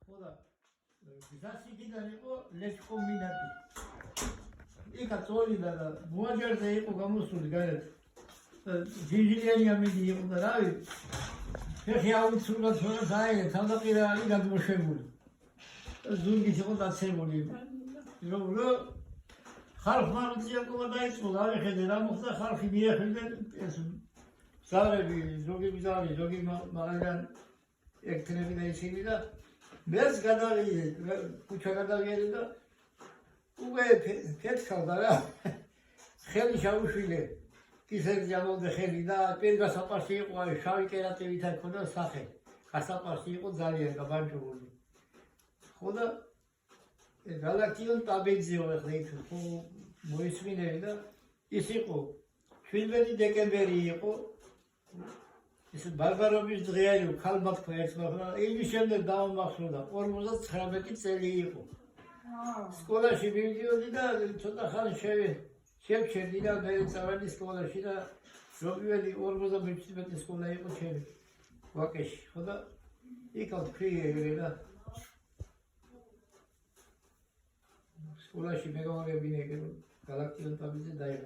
ხოდა გასაგებია იყო ლეჩკომინატი. იქა წოლიდა და მოაჯერზე იყო გამოსული გარეთ. ჯიჟილიანი ამიდი იყო და რავი. ხეხი აუცილებლად თორე დაიგე თავდაპირველი გადმოშვებული. ზურგი იყო დაცემული. რო ხალხმა უწიაკობა დაიწყო, აღიხედე რა მოხდა ხალხი მიეხედა ეს ზარები, ზოგი მიზარი, ზოგი მაგალითად ეკთნები და ისინი და მეც გადავიდე, ქუჩა გადავიდე და უკვე ფეთქავდა რა. ხელი შავუშვილე, კისერი ამოვდა ხელი და პირგასაყარში იყო აი შავი კერატინით ჰქონდა სახე. გასაყარში იყო ძალიან გაბანჯული. ხოდა გალაქტიონ ტაბეძიო ახლა იქ მოისმინე და ის იყო 17 დეკემბერი იყო ის ბარბარობის დღე იყო ქალბათქვა ერთმა და იმის შემდეგ დავამახსოვრდა 59 წელი იყო სკოლაში მივიდიოდი და ცოტა ხანი შევჩერდი და მე წავედი სკოლაში და ზოგიერთი 57 სკოლა იყო ჩემი ვაკეში ხოდა იქ ვქრიე და სკოლაში მეგობრები ნეკერო გალაქტიონ ტაბიძე დაიღო